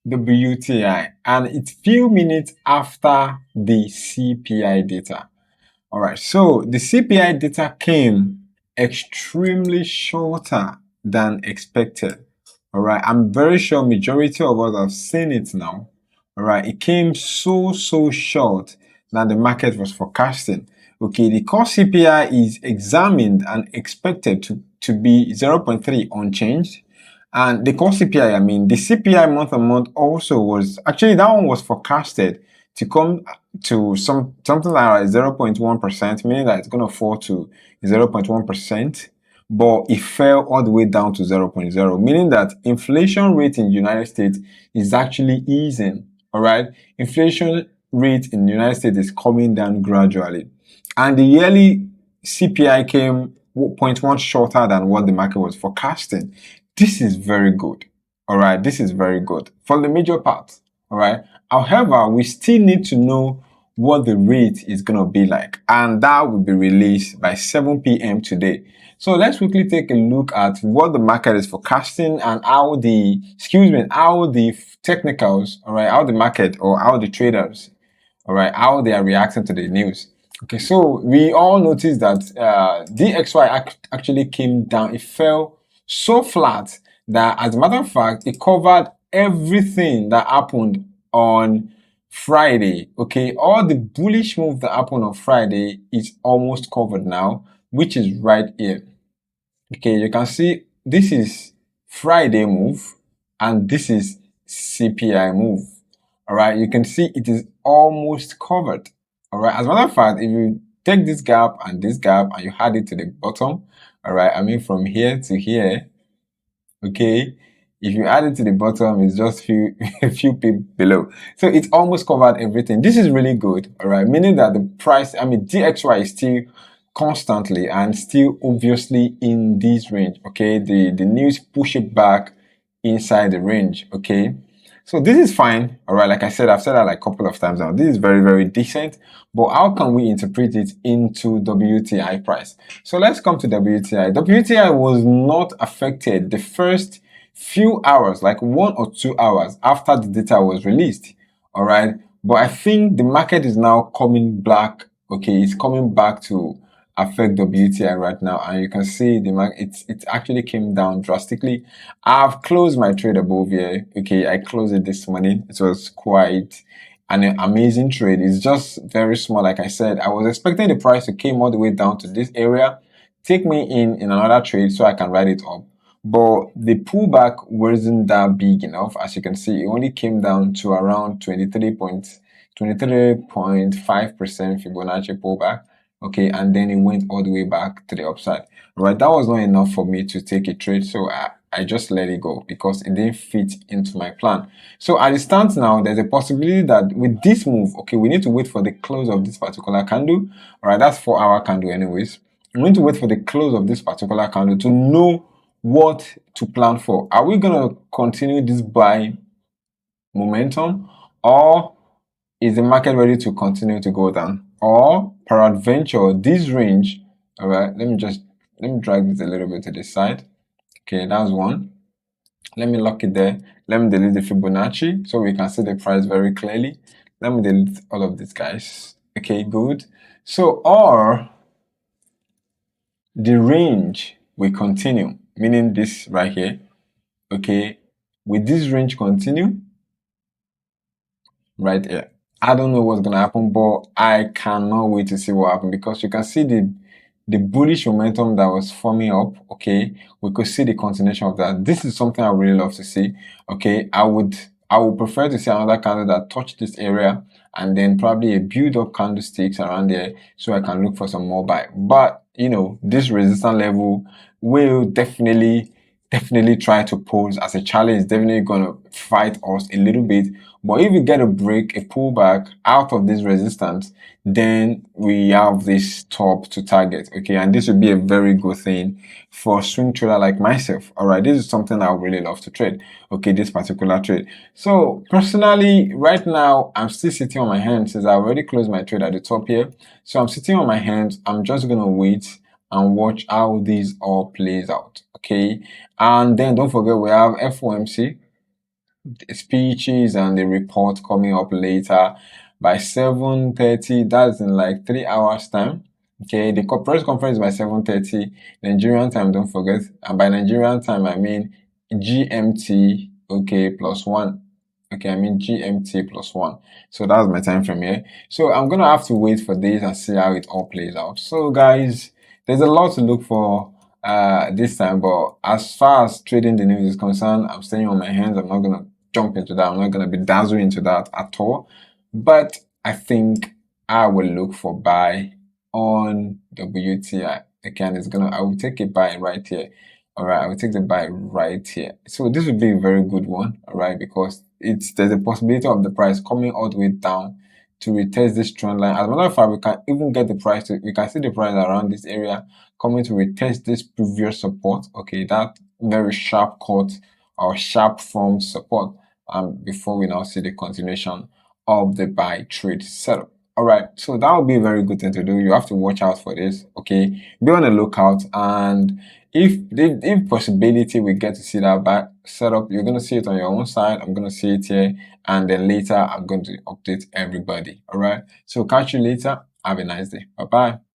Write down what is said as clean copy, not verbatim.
WTI, and it's few minutes after the CPI data. All right, so the CPI data came extremely shorter than expected. All right, I'm very sure majority of us have seen it now. All right, it came so short than the market was forecasting. Okay, the core CPI is examined and expected to be 0.3 unchanged. And the core CPI, I mean, the CPI month on month also was actually that one was forecasted to come to something like 0.1%, meaning that it's going to fall to 0.1%, but it fell all the way down to 0.0, meaning that inflation rate in the United States is actually easing. All right, inflation rate in the United States is coming down gradually, and the yearly CPI came zero point 0.1 shorter than what the market was forecasting. This is very good. All right, this is very good for the major part. All right. However, we still need to know what the rate is going to be like, and that will be released by 7 p.m. today. So let's quickly take a look at what the market is forecasting and how how the technicals, all right, how the market or how the traders, all right, how they are reacting to the news. Okay, so we all noticed that DXY actually came down. It fell so flat that, as a matter of fact, it covered everything that happened on Friday. Okay, all the bullish move that happened on Friday is almost covered now, which is right here. Okay, you can see this is Friday move and this is CPI move. All right, you can see it is almost covered. All right, as a matter of fact, if you take this gap and you add it to the bottom, all right, I mean from here to here, okay, if you add it to the bottom, it's just a few pips below. So it's almost covered everything. This is really good, all right, meaning that the price, I mean, DXY is still constantly and still obviously in this range, okay. The news push it back inside the range, okay. So this is fine, all right. Like I said, I've said that like a couple of times now. This is very decent, but how can we interpret it into WTI price? So let's come to WTI. WTI was not affected the first few hours, like 1 or 2 hours after the data was released, all right. But I think the market is now coming back, okay. It's coming back to affect WTI right now, and you can see the market, it actually came down drastically. I've closed my trade above here. Okay, I closed it this morning. It was quite an amazing trade. It's just very small. Like I said, I was expecting the price to came all the way down to this area, take me in another trade so I can write it up. But the pullback wasn't that big enough. As you can see, it only came down to around 23.5% Fibonacci pullback. Okay, and then it went all the way back to the upside. Right, that was not enough for me to take a trade, so I just let it go because it didn't fit into my plan. So at the stance now, there's a possibility that with this move, okay, we need to wait for the close of this particular candle. All right, that's 4-hour candle anyways. We need to wait for the close of this particular candle to know what to plan for. Are we gonna continue this buy momentum, or is the market ready to continue to go down? Or peradventure, this range, all right, let me drag this a little bit to the side. Okay, that's one. Let me lock it there. Let me delete the Fibonacci so we can see the price very clearly. Let me delete all of these guys. Okay, good. So, or the range will continue, meaning this right here. Okay, will this range continue? Right here. I don't know what's gonna happen, but I cannot wait to see what happens because you can see the bullish momentum that was forming up. Okay, we could see the continuation of that. This is something I really love to see. Okay, I would prefer to see another candle that touched this area and then probably a build up candlesticks around there so I can look for some more buy. But you know, this resistance level will definitely try to pose as a challenge. Definitely gonna fight us a little bit, but if we get a break, a pullback out of this resistance, then we have this top to target. Okay, and this would be a very good thing for a swing trader like myself. All right, this is something I would really love to trade. Okay, this particular trade. So personally, right now I'm still sitting on my hands since I already closed my trade at the top here. So I'm sitting on my hands. I'm just gonna wait and watch how this all plays out. Okay, and then don't forget we have FOMC. speeches and the report coming up later by 7:30. That's in like 3 hours time. Okay, the press conference is by 7:30 Nigerian time, don't forget. And by Nigerian time I mean GMT, okay, plus one. Okay, I mean GMT plus one. So that's my time from here. So I'm gonna have to wait for this and see how it all plays out. So guys, there's a lot to look for this time, but as far as trading the news is concerned, I'm staying on my hands. I'm not gonna jump into that. I'm not gonna be dazzled into that at all. But I think I will look for buy on WTI. Again, I will take a buy right here. All right, I will take the buy right here. So this would be a very good one, all right, because there's a possibility of the price coming all the way down to retest this trend line. As a matter of fact, we can even get the price we can see the price around this area coming to retest this previous support. Okay, that very sharp cut or sharp form support. Before we now see the continuation of the buy trade setup. All right, so that will be a very good thing to do. You have to watch out for this. Okay, be on the lookout, and if possibility we get to see that buy setup, you're gonna see it on your own side. I'm gonna see it here, and then later I'm going to update everybody. All right, so catch you later. Have a nice day. Bye bye.